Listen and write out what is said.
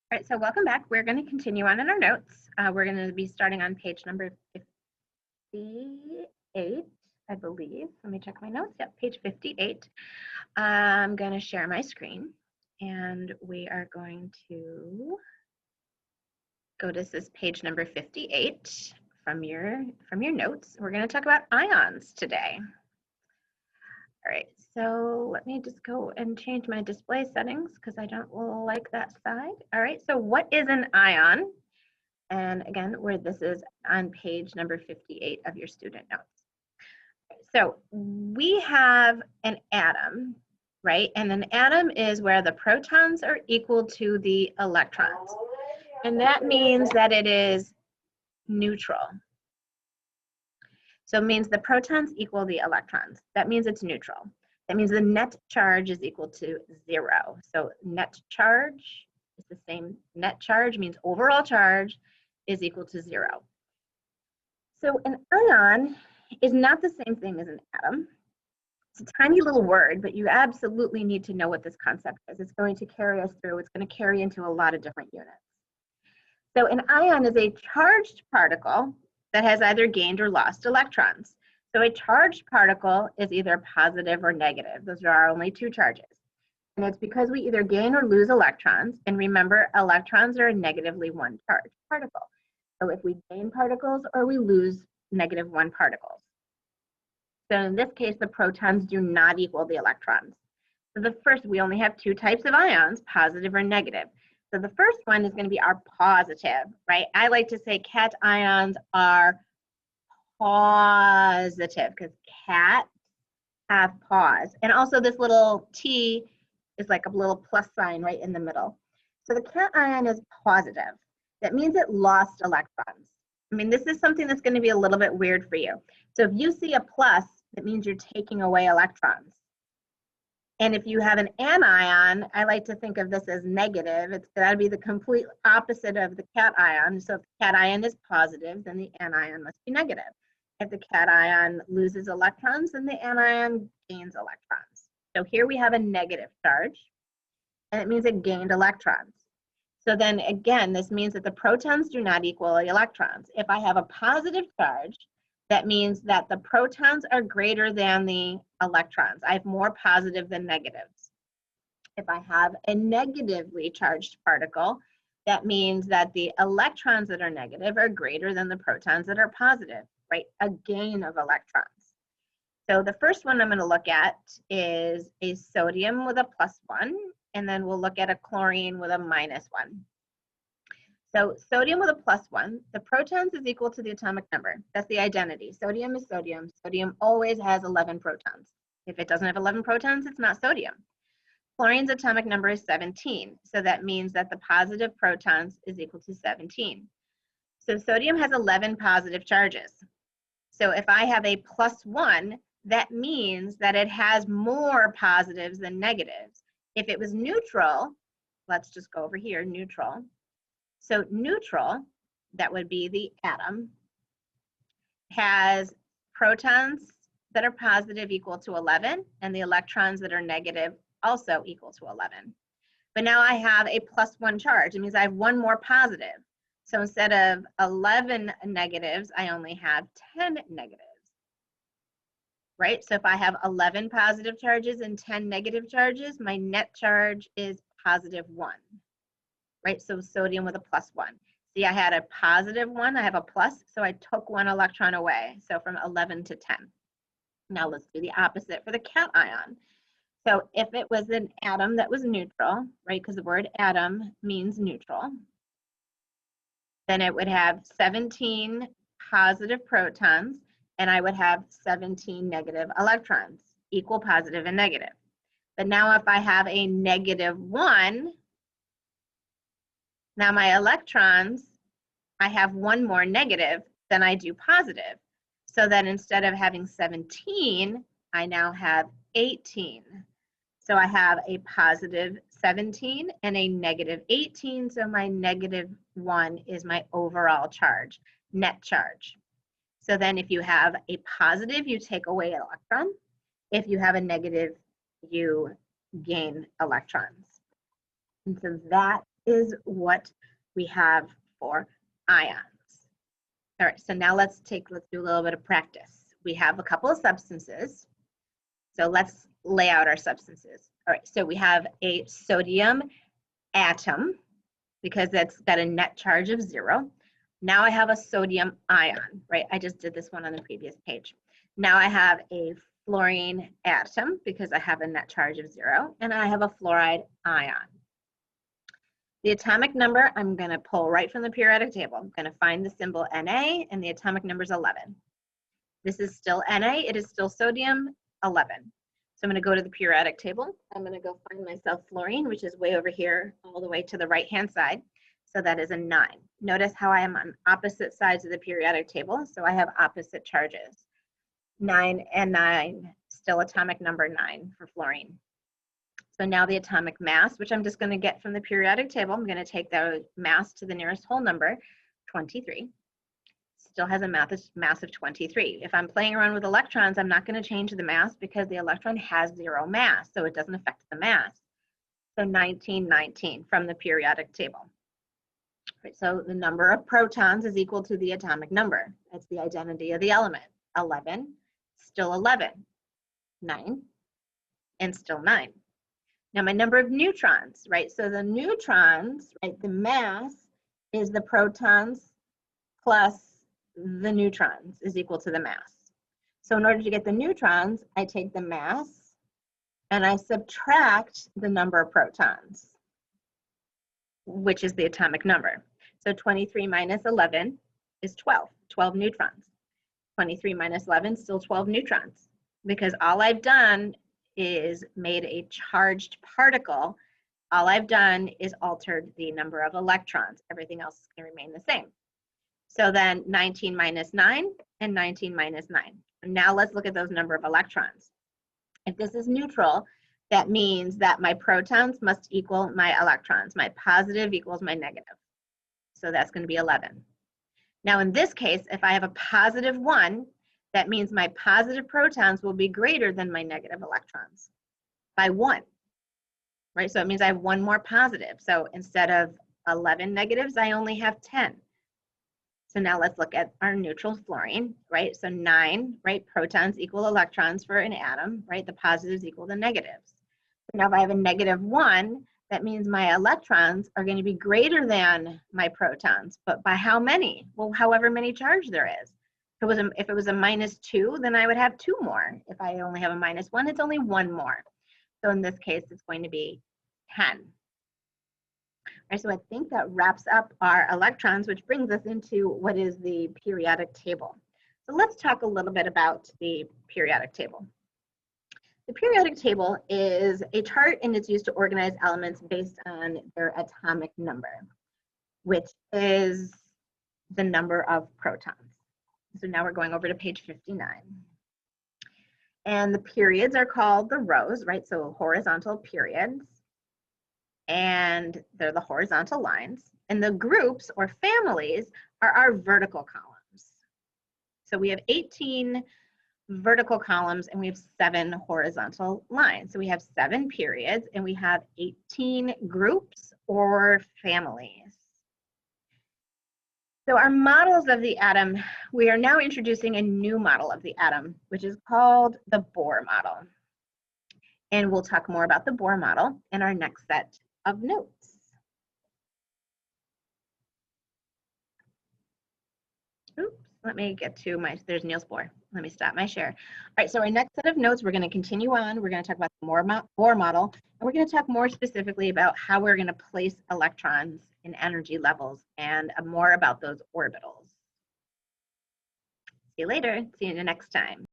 All right, so welcome back. We're going to continue on in our notes. We're going to be starting on page number 58, I believe. Let me check my notes. Yep, page 58. I'm going to share my screen, and we are going to go to this page number 58 from your notes. We're going to talk about ions today. All right, so let me just go and change my display settings because I don't like that side. All right, so what is an ion? And again, where this is on page number 58 of your student notes. So we have an atom, right? And an atom is where the protons are equal to the electrons. And that means that it is neutral. So it means the protons equal the electrons. That means it's neutral. That means the net charge is equal to 0. So net charge is the same. Net charge means overall charge is equal to 0. So an ion is not the same thing as an atom. It's a tiny little word, but you absolutely need to know what this concept is. It's going to carry us through. It's going to carry into a lot of different units. So an ion is a charged particle that has either gained or lost electrons. So a charged particle is either positive or negative. Those are our only two charges. And it's because we either gain or lose electrons. And remember, electrons are a negatively one charged particle. So if we gain particles or we lose -1 particles. So in this case, the protons do not equal the electrons. So the first, we only have two types of ions, positive or negative. So the first one is going to be our positive, right? I like to say cations are positive because cats have paws. And also this little T is like a little plus sign right in the middle. So the cation is positive. That means it lost electrons. I mean, this is something that's going to be a little bit weird for you. So if you see a plus, it means you're taking away electrons. And if you have an anion, I like to think of this as negative. It's got to be the complete opposite of the cation. So if the cation is positive, then the anion must be negative. If the cation loses electrons, then the anion gains electrons. So here we have a negative charge, and it means it gained electrons. So then again, this means that the protons do not equal the electrons. If I have a positive charge, that means that the protons are greater than the electrons. I have more positive than negatives. If I have a negatively charged particle, that means that the electrons that are negative are greater than the protons that are positive, right? A gain of electrons. So the first one I'm going to look at is a sodium with a +1, and then we'll look at a chlorine with a -1. So sodium with a +1, the protons is equal to the atomic number. That's the identity. Sodium is sodium. Sodium always has 11 protons. If it doesn't have 11 protons, it's not sodium. Chlorine's atomic number is 17. So that means that the positive protons is equal to 17. So sodium has 11 positive charges. So if I have a +1, that means that it has more positives than negatives. If it was neutral, let's just go over here, neutral. So neutral, that would be the atom, has protons that are positive equal to 11, and the electrons that are negative also equal to 11. But now I have a +1 charge. It means I have one more positive. So instead of 11 negatives, I only have 10 negatives. Right? So if I have 11 positive charges and 10 negative charges, my net charge is +1. Right? So sodium with a +1. See, I had a +1, I have a plus, so I took one electron away. So from 11 to 10. Now let's do the opposite for the cation. So if it was an atom that was neutral, right, because the word atom means neutral, then it would have 17 positive protons, and I would have 17 negative electrons, equal positive and negative. But now if I have a -1, now my electrons, I have one more negative than I do positive. So then instead of having 17, I now have 18. So I have a +17 and a -18. So my -1 is my overall charge, net charge. So then if you have a positive, you take away an electron. If you have a negative, you gain electrons. And so that is what we have for ions. All right, so now let's do a little bit of practice. We have a couple of substances. So let's lay out our substances. All right, so we have a sodium atom because that's got a net charge of 0. Now I have a sodium ion, right? I just did this one on the previous page. Now I have a fluorine atom because I have a net charge of 0, and I have a fluoride ion. The atomic number I'm going to pull right from the periodic table. I'm going to find the symbol Na, and the atomic number is 11. This is still Na, it is still sodium, 11. So I'm going to go to the periodic table. I'm going to go find myself fluorine, which is way over here, all the way to the right-hand side. So that is a 9. Notice how I am on opposite sides of the periodic table, so I have opposite charges. 9 and 9, still atomic number 9 for fluorine. So now the atomic mass, which I'm just going to get from the periodic table, I'm going to take the mass to the nearest whole number, 23. Still has a mass of 23. If I'm playing around with electrons, I'm not going to change the mass because the electron has 0 mass, so it doesn't affect the mass. So 1919 from the periodic table. Right, so the number of protons is equal to the atomic number. That's the identity of the element. 11, still 11. 9, and still 9. Now my number of neutrons, right? So the neutrons, right, the mass is the protons plus the neutrons is equal to the mass. So in order to get the neutrons, I take the mass and I subtract the number of protons, which is the atomic number. So 23 minus 11 is 12, 12 neutrons. 23 minus 11 is still 12 neutrons, because all I've done is made a charged particle. All I've done is altered the number of electrons. Everything else is going to remain the same. So then 19 minus 9 and 19 minus 9. Now let's look at those number of electrons. If this is neutral, that means that my protons must equal my electrons. My positive equals my negative. So that's going to be 11. Now in this case, if I have a positive 1, that means my positive protons will be greater than my negative electrons by 1, right? So it means I have 1 more positive. So instead of 11 negatives, I only have 10. So now let's look at our neutral fluorine, right? So 9, right? Protons equal electrons for an atom, right? The positives equal the negatives. So now if I have a negative 1, that means my electrons are going to be greater than my protons, but by how many? Well, however many charge there is. If it was a minus 2, then I would have 2 more. If I only have a minus 1, it's only 1 more. So in this case, it's going to be 10. Right, so I think that wraps up our electrons, which brings us into what is the periodic table. So let's talk a little bit about the periodic table. The periodic table is a chart, and it's used to organize elements based on their atomic number, which is the number of protons. So now we're going over to page 59. And the periods are called the rows, right? So horizontal periods. And they're the horizontal lines. And the groups or families are our vertical columns. So we have 18 vertical columns and we have 7 horizontal lines. So we have 7 periods and we have 18 groups or families. So our models of the atom, we are now introducing a new model of the atom, which is called the Bohr model. And we'll talk more about the Bohr model in our next set of notes. Oops, let me get to there's Niels Bohr. Let me stop my share. All right, so our next set of notes, we're going to continue on. We're going to talk about the Bohr model, and we're going to talk more specifically about how we're going to place electrons in energy levels and more about those orbitals. See you later. See you next time.